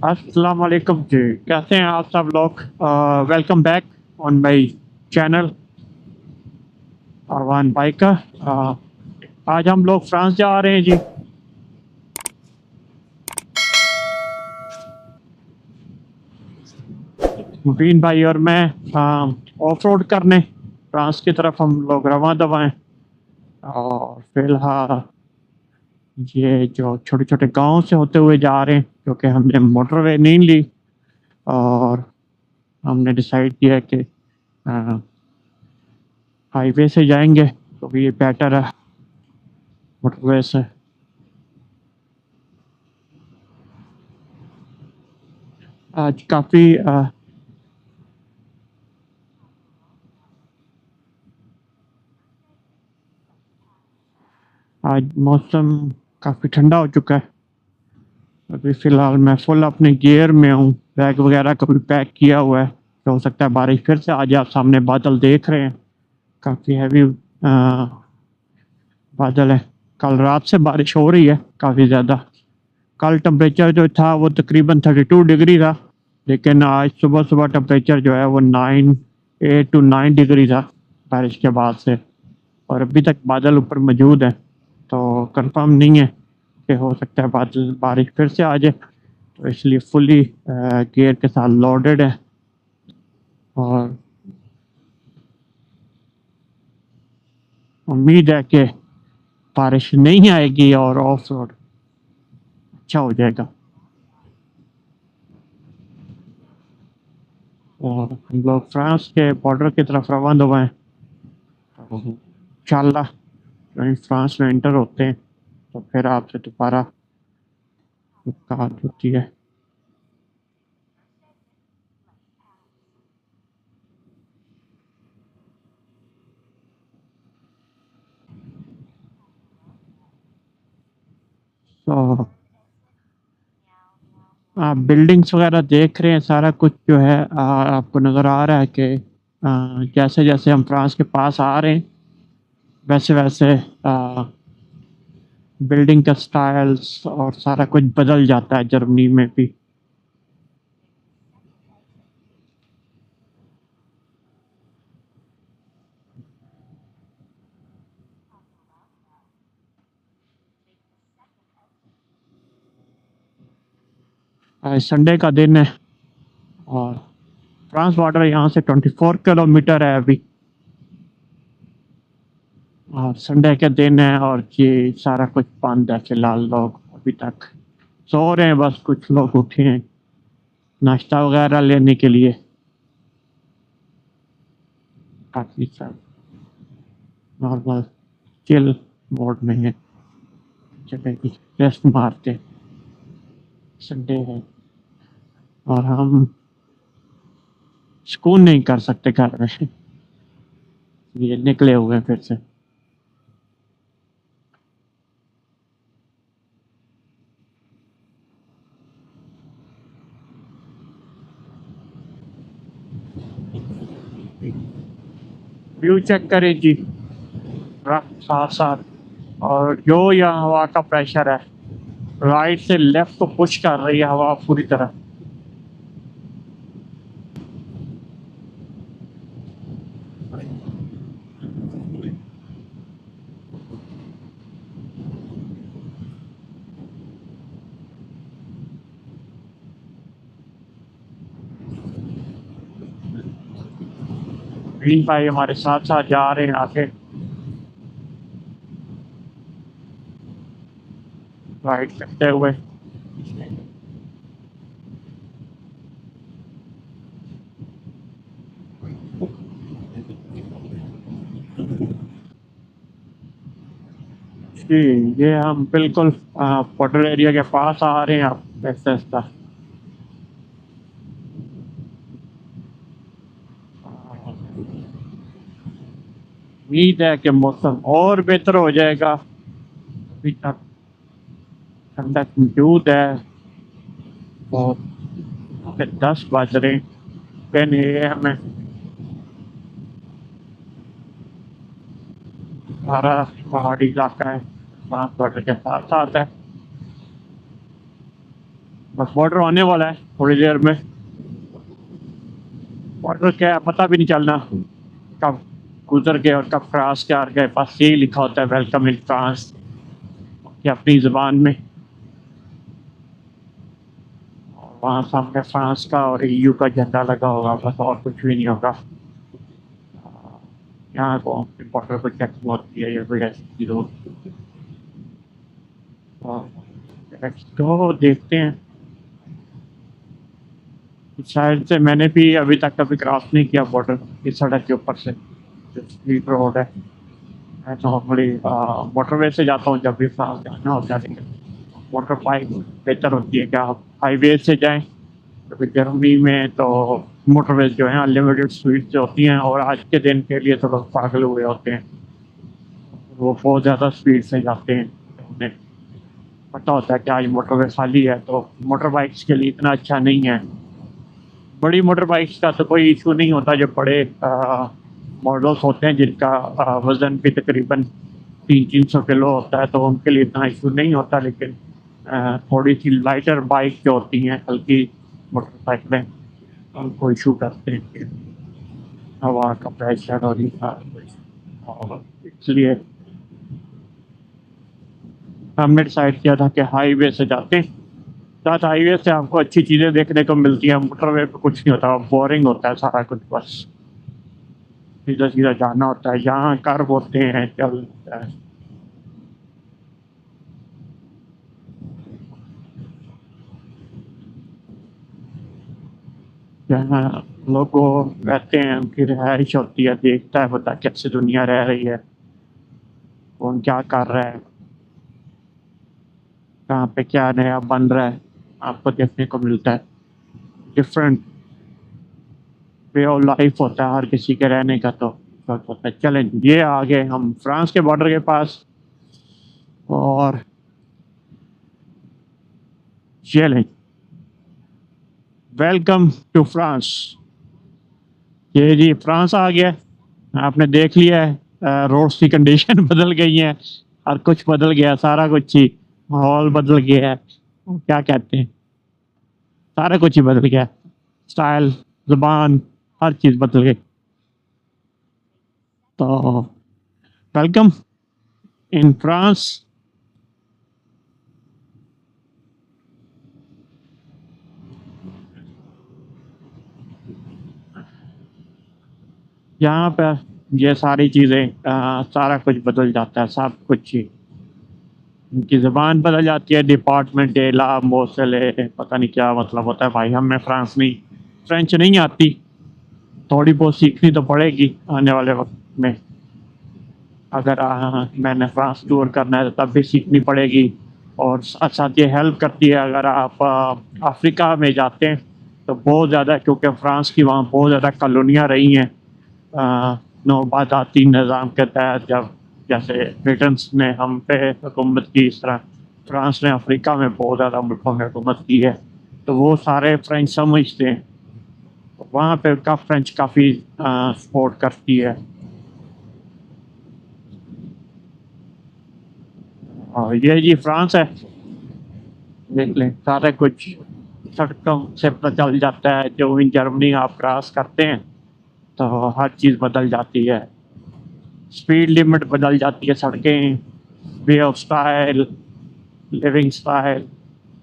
अस्सलाम वालेकुम जी। कैसे हैं आप सब लोग? Welcome back on my channel Arvan biker. आज हम लोग फ्रांस जा रहे हैं जी। मुबीन भाई और मैं ऑफ रोड करने फ्रांस की तरफ हम लोग रवां दवा हैं। और फिलहाल ये जो छोटे छोटे गांव से होते हुए जा रहे हैं क्योंकि हमने मोटरवे नहीं ली और हमने डिसाइड किया कि हाईवे से जाएंगे तो ये बेटर है मोटरवे से। आज काफ़ी आज मौसम काफ़ी ठंडा हो चुका है। अभी फ़िलहाल मैं फुल अपने गियर में हूँ, बैग वगैरह का भी पैक किया हुआ है। तो हो सकता है बारिश फिर से आ जाए। आप सामने बादल देख रहे हैं, काफ़ी हैवी बादल है। कल रात से बारिश हो रही है काफ़ी ज़्यादा। कल टेम्परेचर जो था वो तकरीबन 32 डिग्री था, लेकिन आज सुबह सुबह टेम्परेचर जो है वो 8 to 9 डिग्री था बारिश के बाद से। और अभी तक बादल ऊपर मौजूद है, तो कंफर्म नहीं है कि हो सकता है बादल बारिश फिर से आ जाए। तो इसलिए फुली गियर के साथ लोडेड है। और उम्मीद है कि बारिश नहीं आएगी और ऑफ रोड अच्छा हो जाएगा। और हम लोग फ्रांस के बॉर्डर की तरफ रवाना हुए हैं। तो इंशाल्लाह कहीं फ्रांस में एंटर होते हैं तो फिर आपसे दोबारा मुलाकात होती है। तो आप बिल्डिंग्स वगैरह देख रहे हैं, सारा कुछ जो है आपको नज़र आ रहा है कि जैसे जैसे हम फ्रांस के पास आ रहे हैं वैसे वैसे बिल्डिंग का स्टाइल्स और सारा कुछ बदल जाता है जर्मनी में भी। संडे का दिन है और फ्रांस बॉर्डर यहाँ से 24 किलोमीटर है अभी। और संडे के दिन है और ये सारा कुछ बंद है फिलहाल। लोग अभी तक सो रहे हैं, बस कुछ लोग उठे हैं नाश्ता वगैरह लेने के लिए। बाकी सब नॉर्मल चिल मोड में है, चलेगी रेस्ट मारते। संडे है और हम सुकून नहीं कर सकते घर में ये निकले हुए हैं फिर से। व्यू चेक करें जी, साथ साथ। और जो यहाँ हवा का प्रेशर है राइट से लेफ्ट को पुश कर रही है हवा पूरी तरह। ग्रीन भाई हमारे साथ साथ जा रहे हैं आगे, राइट करते हुए। जी, ये हम बिल्कुल बॉर्डर एरिया के पास आ रहे हैं। आप ऐसा ऐसा उम्मीद है कि मौसम और बेहतर हो जाएगा। अभी तक ठंडक मौजूद है। और 10 बज रहे हैं, लेकिन ये हमें सारा पहाड़ी इलाका है, वहाँ बॉर्डर के साथ साथ है। बस बॉर्डर आने वाला है थोड़ी देर में। बॉर्डर क्या है पता भी नहीं चलना कब गुजर गए और कब क्रॉस कर गए। बस यही लिखा होता है वेलकम इन फ्रांस कि अपनी ज़ुबान में। और वहाँ सामने फ्रांस का और ईयू का झंडा लगा होगा, बस और कुछ भी नहीं होगा। यहाँ को बॉर्डर पर चेकिंग होती है, ये कोई ऐसी चीज़ होगी। तो देखते हैं। शायद से मैंने भी अभी तक कभी क्रॉस नहीं किया बॉर्डर इस सड़क के ऊपर से, जो स्ट्रीट रोड है। मैं नॉर्मली मोटरवे से जाता हूँ जब भी फ्रांस जाना होता है, लेकिन मोटर बाइक बेहतर होती है कि आप हाईवे से जाएं। क्योंकि गर्मी में तो मोटरवेज जो हैं अनलिमिटेड स्पीड से होती हैं, और आज के दिन के लिए तो लोग पागल हुए होते हैं, वो बहुत ज़्यादा स्पीड से जाते हैं। तो उन्हें पता होता है कि आज मोटरवे खाली है, तो मोटर बाइक्स के लिए इतना अच्छा नहीं है। बड़ी मोटर बाइक्स का तो कोई इशू नहीं होता, जो बड़े मॉडल्स होते हैं जिनका वज़न भी तकरीबन 300-300 किलो होता है, तो उनके लिए इतना इशू नहीं होता। लेकिन थोड़ी सी लाइटर बाइक जो होती हैं, हल्की मोटरसाइकिलें, उनको इशू करते हैं कि हवा का प्रेशर और और इसलिए हमने डिसाइड किया था कि हाईवे से जाते हैं। साथ हाईवे से आपको अच्छी चीज़ें देखने को मिलती हैं, मोटरवे पे कुछ नहीं होता, बोरिंग होता है सारा कुछ। बस सीधा सीधा जाना होता है, यहाँ कर्व होते हैं, चलता है। जहाँ लोग वो रहते हैं, उनकी रिहाइश होती है, देखता है बता कैसे दुनिया रह रही है, कौन क्या कर रहा है, कहाँ पे क्या नया बन रहा है, आपको देखने को मिलता है। डिफरेंट वे ऑफ लाइफ होता है हर किसी के रहने का, तो फर्क होता है। चलें, ये आ गए हम फ्रांस के बॉर्डर के पास, और चलें, वेलकम टू फ्रांस। ये जी फ्रांस आ गया। आपने देख लिया है रोड्स की कंडीशन बदल गई है, हर कुछ बदल गया, सारा कुछ ही माहौल बदल गया है। क्या कहते हैं, सारा कुछ ही बदल गया, स्टाइल, जुबान, हर चीज़ बदल गई। तो वेलकम इन फ्रांस। यहाँ पर ये सारी चीज़ें सारा कुछ बदल जाता है, सब कुछ ही। उनकी ज़ुबान बदल जाती है, डिपार्टमेंट ए ला मोसले, पता नहीं क्या मतलब होता है भाई, हमें फ्रांस में फ्रेंच नहीं आती, थोड़ी बहुत सीखनी तो पड़ेगी आने वाले वक्त में। अगर मैंने फ्रांस टूर करना है तो तब भी सीखनी पड़ेगी। और साथ साथ ये हेल्प करती है अगर आप अफ्रीका में जाते हैं तो बहुत ज़्यादा, क्योंकि फ्रांस की वहाँ बहुत ज़्यादा कॉलोनियाँ रही हैं नौबादाती निज़ाम के तहत। जब जैसे ब्रिटेन ने हम पे हुकूमत की, इस तरह फ्रांस ने अफ्रीका में बहुत ज़्यादा मुल्कों में हुकूमत की है, तो वो सारे फ्रेंच समझते हैं, तो वहाँ पे का फ्रेंच काफ़ी सपोर्ट करती है। और ये जी फ्रांस है, देख लें सारा कुछ सड़कों से पता चल जाता है। जो भी जर्मनी आप क्रॉस करते हैं तो हर चीज़ बदल जाती है, स्पीड लिमिट बदल जाती है, सड़कें, way of style, living style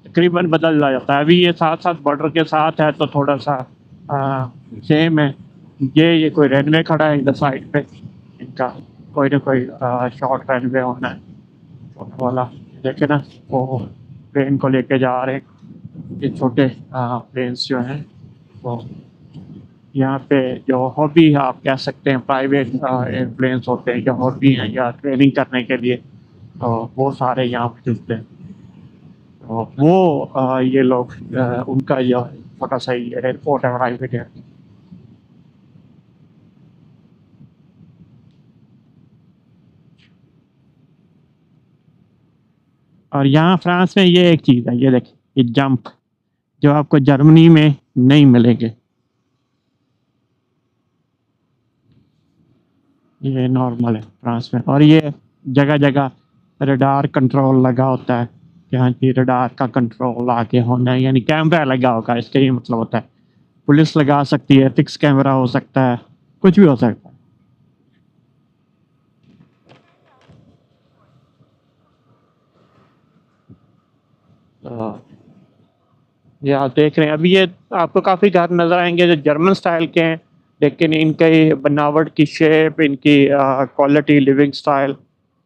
तकरीबन बदल जाता है। अभी ये साथ साथ बॉर्डर के साथ है तो थोड़ा सा सेम है। ये कोई रनवे खड़ा है इधर साइड पे, इनका कोई ना कोई शॉर्ट रनवे होना है, छोटा वाला। देखे ना, वो प्लेन को लेके जा रहे हैं, ये छोटे प्लेन्स जो हैं वो यहाँ पे जो हॉबी आप कह सकते हैं, प्राइवेट एयरप्लेन्स होते हैं जो हॉबी हैं या ट्रेनिंग करने के लिए, तो वो सारे यहाँ पे चलते हैं। तो वो ये लोग उनका जो छोटा सा एयरपोर्ट है प्राइवेट है। और यहाँ फ्रांस में ये एक चीज़ है, ये देखिए, ये जंप जो आपको जर्मनी में नहीं मिलेंगे। ये नॉर्मल है फ्रांस में, और ये जगह जगह रडार कंट्रोल लगा होता है यहाँ की रडार का कंट्रोल आगे होना है, यानी कैमरा लगा होगा, इसका ये मतलब होता है। पुलिस लगा सकती है, फिक्स कैमरा हो सकता है, कुछ भी हो सकता है। तो ये आप देख रहे हैं अभी, ये आपको काफ़ी घर नज़र आएंगे जो जर्मन स्टाइल के हैं, लेकिन इनकी बनावट की शेप, इनकी quality, living style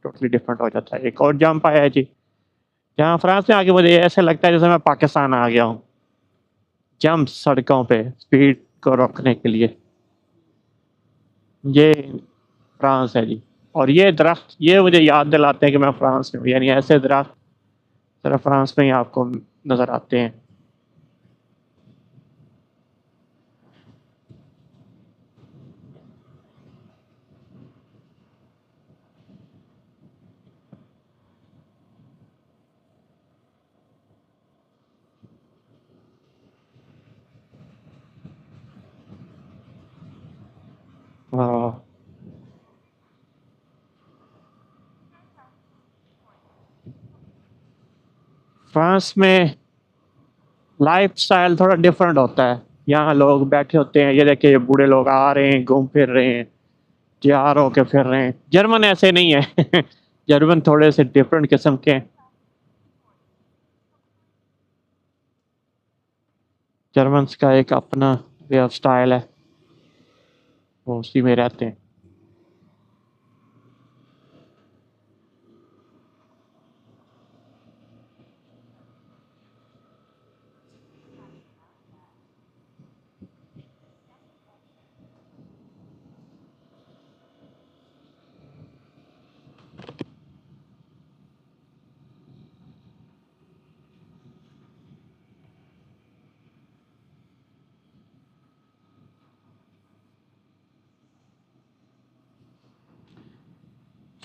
totally different हो जाता है। एक और जंप आया है जी, जहाँ फ्रांस में आके मुझे ऐसे लगता है जैसे मैं पाकिस्तान आ गया हूँ। जंप सड़कों पे स्पीड को रोकने के लिए, ये फ्रांस है जी। और ये दरख्त ये मुझे याद दिलाते हैं कि मैं फ्रांस में हूँ, यानी ऐसे दरख्त सिर्फ फ्रांस में ही आपको नज़र आते हैं। हाँ, फ्रांस में लाइफ़स्टाइल थोड़ा डिफरेंट होता है। यहाँ लोग बैठे होते हैं, ये देखिए ये बूढ़े लोग आ रहे हैं, घूम फिर रहे हैं, तैयार होके फिर रहे हैं। जर्मन ऐसे नहीं है। जर्मन थोड़े से डिफरेंट किस्म के हैं। जर्मन्स का एक अपना वे ऑफ स्टाइल है, वो उसी में रहते हैं।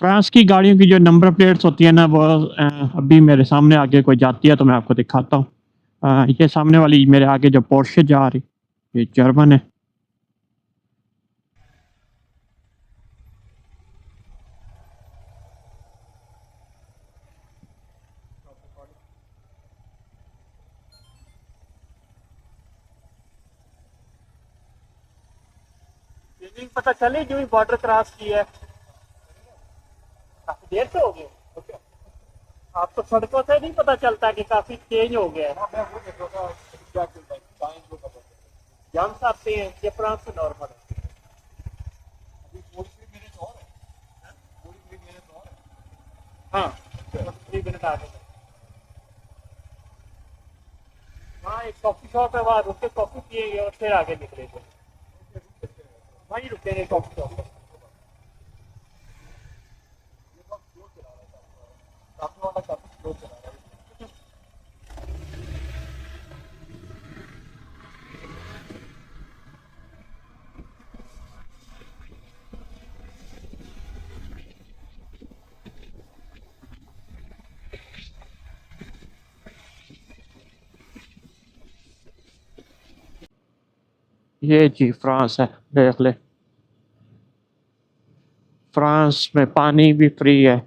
फ्रांस की गाड़ियों की जो नंबर प्लेट्स होती है ना, वो अभी मेरे सामने आगे कोई जाती है तो मैं आपको दिखाता हूँ। ये सामने वाली मेरे आगे जो पोर्शे जा रही, ये जर्मन है। पता चले जो भी बॉर्डर क्रॉस की है, काफी देर से हो गए। ओके। आपको सड़कों से नहीं पता चलता कि काफी चेंज हो गया है। जम्स आते हैं, ये फ्रांस से नॉर्मल है। हाँ, 3 मिनट आगे। हाँ, एक कॉफी शॉप है, वहाँ रुक के कॉफी पिएंगे और फिर आगे निकलेंगे। वहीं रुकेंगे कॉफी शॉप पर। ये जी फ्रांस है, देख ले। फ्रांस में पानी भी फ्री है।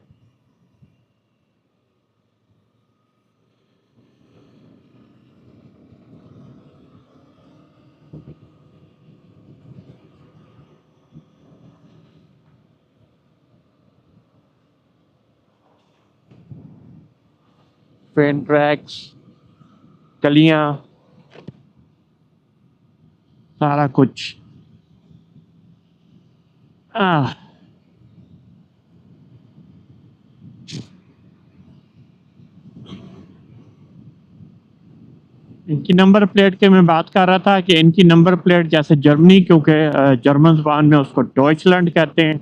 ट्रेन ट्रैक्स, गलियाँ, सारा कुछ। आह, इनकी नंबर प्लेट की मैं बात कर रहा था कि इनकी नंबर प्लेट जैसे जर्मनी, क्योंकि जर्मन ज़बान में उसको डॉइचलैंड कहते हैं,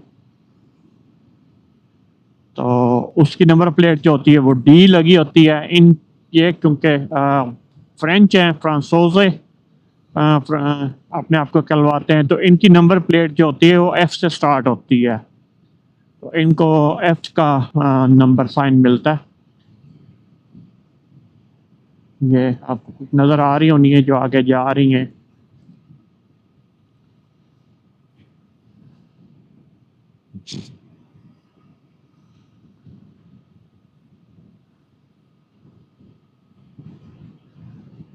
तो उसकी नंबर प्लेट जो होती है वो डी लगी होती है। इन ये क्योंकि फ्रेंच हैं, फ्रांसोज़े अपने आप को कहलवाते हैं, तो इनकी नंबर प्लेट जो होती है वो एफ से स्टार्ट होती है, तो इनको एफ का नंबर साइन मिलता है। ये आपको कुछ नज़र आ रही होनी है जो आगे जा रही हैं।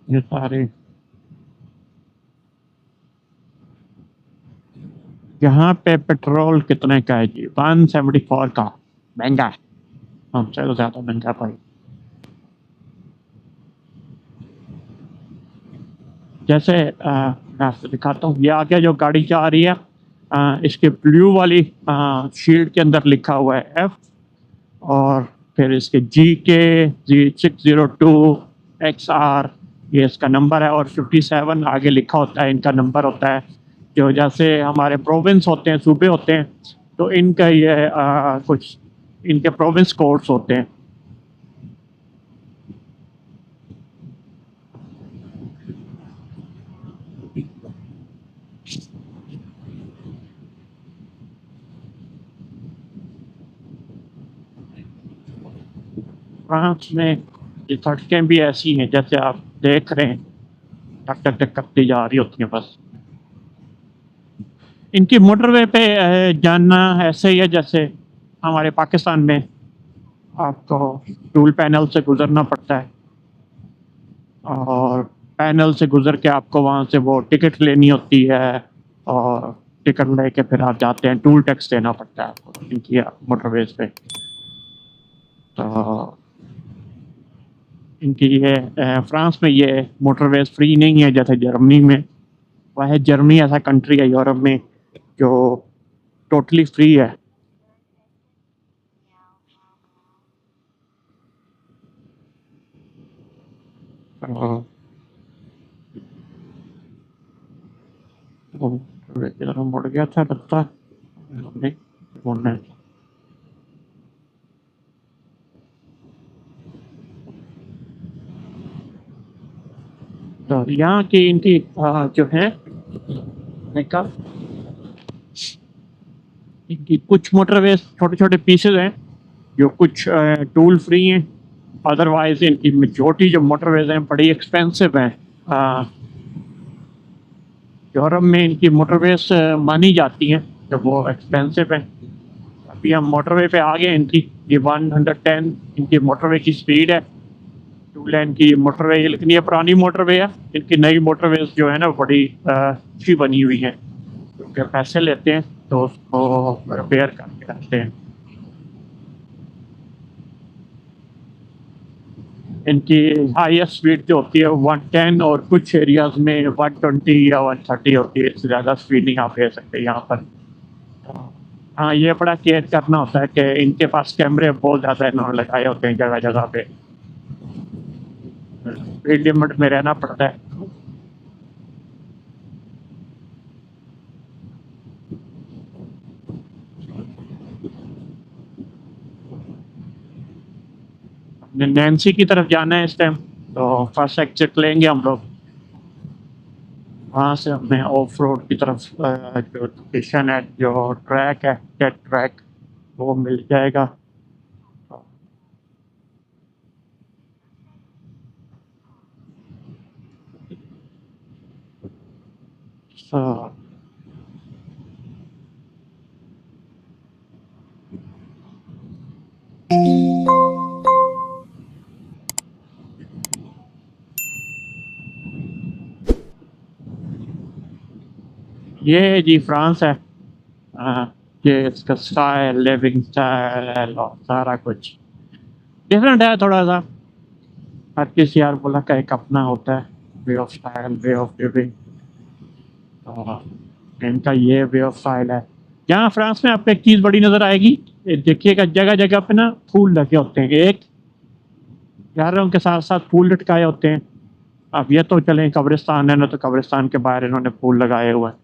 ये सारे यहाँ पे पेट्रोल कितने का है जी? 174 का। महंगा है, हमसे तो ज़्यादा महंगा भाई। जैसे मैं आपको दिखाता हूँ, ये आगे जो गाड़ी जा रही है, इसके ब्लू वाली शील्ड के अंदर लिखा हुआ है एफ, और फिर इसके GK602XR ये इसका नंबर है, और 57 आगे लिखा होता है, इनका नंबर होता है। जो जैसे हमारे प्रोविंस होते हैं, सूबे होते हैं, तो इनका ये कुछ इनके प्रोविंस कोड्स होते हैं। फ्रांस में ये सड़कें भी ऐसी हैं जैसे आप देख रहे हैं, टक टक टक करती जा रही होती हैं बस। इनकी मोटरवे पे जानना ऐसे ही है जैसे हमारे पाकिस्तान में आपको टूल पैनल से गुजरना पड़ता है, और पैनल से गुजर के आपको वहाँ से वो टिकट लेनी होती है, और टिकट लेके फिर आप जाते हैं, टूल टैक्स देना पड़ता है आपको इनकी मोटरवेज पे। तो इनकी ये फ्रांस में ये मोटरवेज फ्री नहीं है जैसे जर्मनी में। वह जर्मनी ऐसा कंट्री है यूरोप में जो टोटली फ्री है। इधर मुड़ गया था लगता नहीं, मुड़ने तो यहाँ की इनकी जो है का इनकी कुछ मोटरवेज छोटे छोटे पीसेज हैं जो कुछ टूल फ्री हैं, अदरवाइज इनकी मेजॉरिटी जो मोटरवेज हैं बड़ी एक्सपेंसिव हैं। यूरोप में इनकी मोटरवेज मानी जाती हैं जब वो एक्सपेंसिव हैं। अभी हम मोटरवे पे आ गए, इनकी ये 110 इनकी मोटरवे की स्पीड है, 2 लेन की मोटरवे है, लेकिन ये पुरानी मोटरवे है। इनकी नई मोटरवेज जो है ना बड़ी अच्छी बनी हुई हैं, क्योंकि पैसे लेते हैं तो उसको रिपेयर करके रखते हैं। इनकी हाईएस्ट स्पीड जो होती है 110, और कुछ एरियाज में 120 या 130 होती है, इससे ज़्यादा स्पीड नहीं आप ले सकते यहाँ पर। हाँ, ये बड़ा केयर करना होता है कि इनके पास कैमरे बहुत ज़्यादा इन्होंने लगाए होते हैं जगह जगह पे, स्पीड लिमिट में रहना पड़ता है। नैन्सी की तरफ जाना है इस टाइम, तो फर्स्ट एग्जिट लेंगे हम लोग। वहाँ से हमें ऑफ रोड की तरफ जो लोकेशन है, जो ट्रैक है, जेट ट्रैक, वो मिल जाएगा। So, ये जी फ्रांस है। ये इसका स्टाइल, लिविंग स्टाइल और सारा कुछ डिफरेंट है थोड़ा सा। हर किसी यार बोला का एक अपना होता है way of style, way of living, और इनका ये वे ऑफ स्टाइल है। यहाँ फ्रांस में आपको एक चीज़ बड़ी नज़र आएगी, देखिएगा जगह जगह पे ना फूल लगे होते हैं, एक यार उनके साथ साथ फूल लटकाए होते हैं। अब ये तो चलें कब्रिस्तान है ना, तो कब्रिस्तान के बाहर इन्होंने फूल लगाए हुए हैं।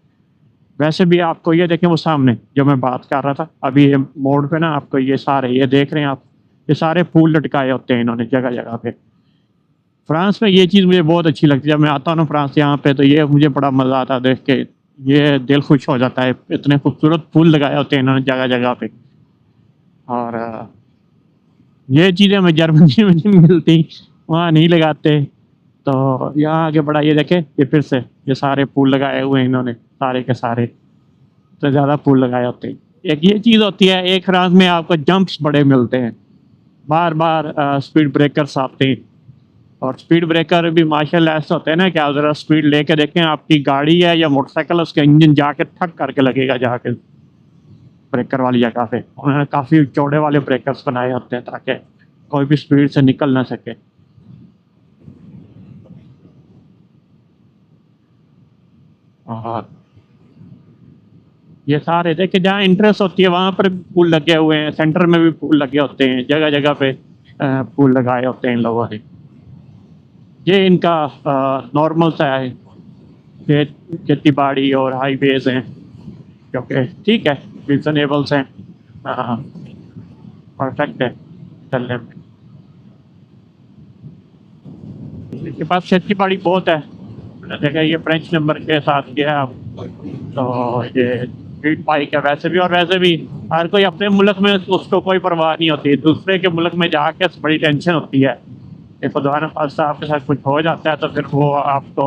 वैसे भी आपको ये देखें, वो सामने जो मैं बात कर रहा था अभी ये मोड़ पे ना, आपको ये सारे ये देख रहे हैं आप, ये सारे फूल लटकाए होते हैं इन्होंने जगह जगह पे। फ्रांस में ये चीज़ मुझे बहुत अच्छी लगती है। जब मैं आता हूँ ना फ्रांस यहाँ पे, तो ये मुझे बड़ा मज़ा आता है देख के, ये दिल खुश हो जाता है। इतने खूबसूरत फूल लगाए होते हैं इन्होंने जगह जगह पे, और ये चीज़ें हमें जर्मनी में नहीं मिलती, वहाँ नहीं लगाते। तो यहाँ आगे बड़ा ये देखे, ये फिर से ये सारे फूल लगाए हुए हैं इन्होंने, सारे के सारे, तो ज़्यादा फूल लगाए होते हैं। एक ये चीज़ होती है, एक फ्रांस में आपको जंप्स बड़े मिलते हैं, बार बार स्पीड ब्रेकर्स आते हैं, और स्पीड ब्रेकर भी माशाल्लाह ऐसे होते हैं ना कि आप ज़रा स्पीड लेके देखें, आपकी गाड़ी है या मोटरसाइकिल, उसका इंजन जाके ठक करके लगेगा जाके ब्रेकर वाली जगह पे। उन्होंने काफ़ी चौड़े वाले ब्रेकर्स बनाए होते हैं ताकि कोई भी स्पीड से निकल ना सके। और ये सारे देखिए, जहाँ इंटरेस्ट होती है वहाँ पर फूल लगे हुए हैं, सेंटर में भी फूल लगे होते हैं, जगह जगह पे फूल लगाए होते हैं इन लोगों ने। ये इनका नॉर्मल सा है, खेती बाड़ी और हाईवेज हैं, क्योंकि ठीक है, रिजनेबल्स हैं, परफेक्ट है चलने में। इनके पास खेती बाड़ी बहुत है। देखा ये फ्रेंच नंबर के साथ गया आप, तो ये स्ट्रीट बाइक है वैसे भी, और वैसे भी हर कोई अपने मुल्क में उसको कोई परवाह नहीं होती, दूसरे के मुल्क में जाके बड़ी टेंशन होती है कि खुदा न खास्ता आपके साथ कुछ हो जाता है तो फिर वो आपको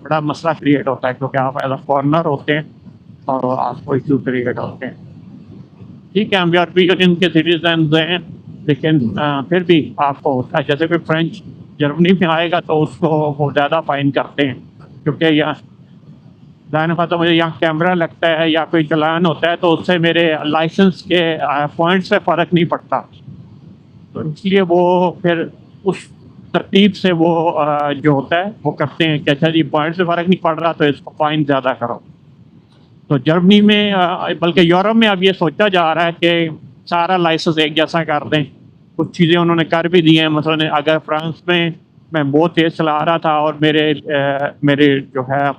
बड़ा मसला क्रिएट होता है, क्योंकि आप एज अ फॉरनर होते हैं और आपको इशू क्रिएट होते हैं। ठीक है, हम यूरोपीय यूनियन के सिटीजन हैं, लेकिन फिर भी आपको होता है, जैसे कोई फ्रेंच जर्मनी में आएगा तो उसको वो ज़्यादा फाइन करते हैं, क्योंकि यहाँ जाने का तो मुझे यहाँ कैमरा लगता है या कोई चालान होता है तो उससे मेरे लाइसेंस के पॉइंट्स से फ़र्क नहीं पड़ता, तो इसलिए वो फिर उस तरतीब से वो जो होता है वो करते हैं कि अच्छा जी पॉइंट से फ़र्क नहीं पड़ रहा तो इसको फाइन ज़्यादा करो। तो जर्मनी में बल्कि यूरोप में अब ये सोचा जा रहा है कि सारा लाइसेंस एक जैसा कर दें। कुछ चीज़ें उन्होंने कर भी दी हैं, मसलन अगर फ्रांस में मैं बहुत तेज़ चला रहा था और मेरे जो है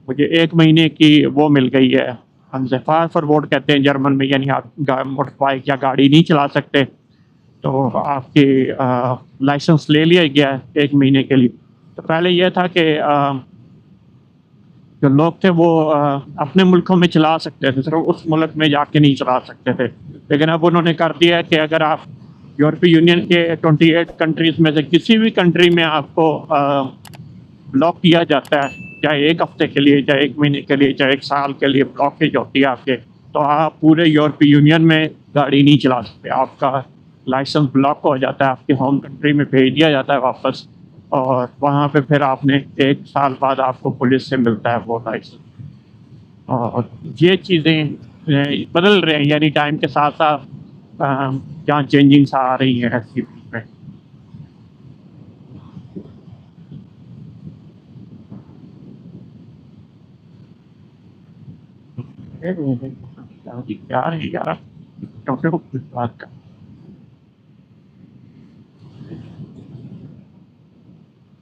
मुझे 1 महीने की वो मिल गई है, हम ज़फ़ार फॉर वोट कहते हैं जर्मन में, यानी आप मोटर बाइक या गाड़ी नहीं चला सकते, तो आपकी लाइसेंस ले लिया गया है 1 महीने के लिए। तो पहले ये था कि जो लोग थे वो अपने मुल्कों में चला सकते थे, सिर्फ उस मुल्क में जाके नहीं चला सकते थे, लेकिन अब उन्होंने कर दिया है कि अगर आप यूरोपीय यूनियन के 28 कंट्रीज़ में से किसी भी कंट्री में आपको ब्लॉक किया जाता है, चाहे 1 हफ्ते के लिए, चाहे 1 महीने के लिए, चाहे 1 साल के लिए ब्लॉकेज होती है आपके, तो आप पूरे यूरोपीय यूनियन में गाड़ी नहीं चला सकते। आपका लाइसेंस ब्लॉक हो जाता है, आपके होम कंट्री में भेज दिया जाता है वापस, और वहाँ पे फिर आपने 1 साल बाद आपको पुलिस से मिलता है वो लाइसेंस। और ये चीज़ें बदल रहे हैं, यानी टाइम के साथ साथ जहाँ चेंजिंग्स आ रही हैं ऐसी में। क्या है यार, क्योंकि वो किस बात का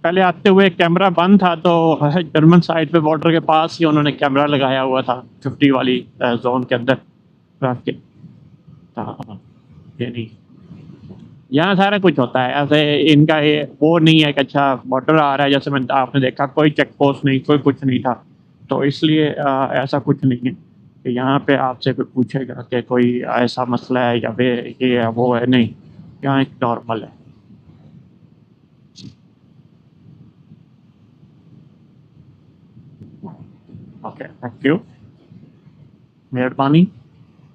पहले आते हुए कैमरा बंद था, तो जर्मन साइड पे बॉर्डर के पास ही उन्होंने कैमरा लगाया हुआ था 50 वाली जोन के अंदर रख के। हाँ, ये नहीं, यहाँ सारा कुछ होता है ऐसे, इनका ये वो नहीं है कि अच्छा बॉर्डर आ रहा है, जैसे मैंने आपने देखा कोई चेक पोस्ट नहीं, कोई कुछ नहीं था, तो इसलिए ऐसा कुछ नहीं है कि यहाँ पे आपसे कोई पूछेगा कि कोई ऐसा मसला है या फिर ये है वो है, नहीं, यहाँ एक नॉर्मल है। ओके, थैंक यू, मेहरबानी।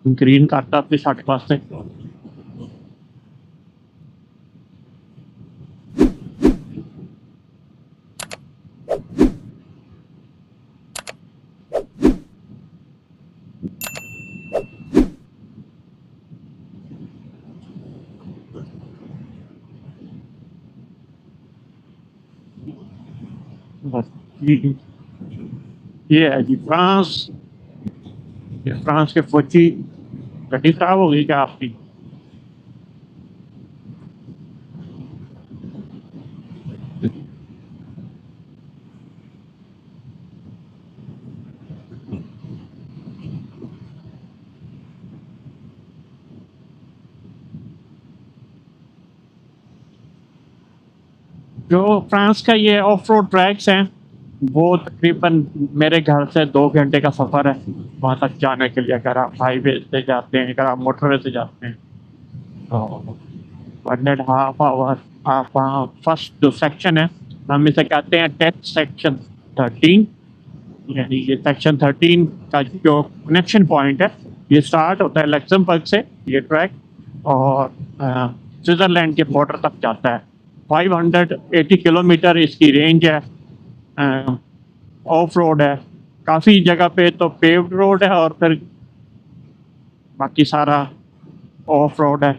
ग्रीन कार्ड अपने 60 पास से। बस ये है जी फ्रांस। ये फ्रांस के फौजी, गड्डी खराब हो गई क्या आपकी? जो फ्रांस का ये ऑफ रोड ट्रैक्स हैं, वो तकरीबन मेरे घर से 2 घंटे का सफ़र है वहाँ तक जाने के लिए, अगर आप हाईवे से जाते हैं, अगर आप मोटरवे से जाते हैं तो 1.5 आवर। आप वहाँ फर्स्ट जो सेक्शन है, हम इसे कहते हैं टेस्ट सेक्शन 13, यानी ये सेक्शन 13 का जो कनेक्शन पॉइंट है, ये स्टार्ट होता है लक्समबर्ग से ये ट्रैक, और स्विट्ज़रलैंड के बॉर्डर तक जाता है। 580 किलोमीटर इसकी रेंज है। ऑफ रोड है, काफ़ी जगह पे तो पेव्ड रोड है और फिर बाकी सारा ऑफ रोड है।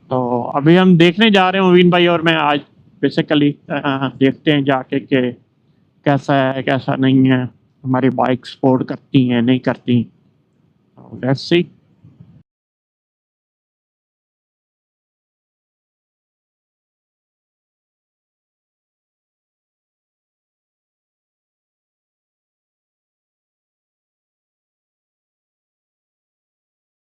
तो अभी हम देखने जा रहे हैं मुबीन भाई और मैं आज बेसिकली देखते हैं जाके कि कैसा है कैसा नहीं है, हमारी बाइक सपोर्ट करती हैं नहीं करती। Let's see.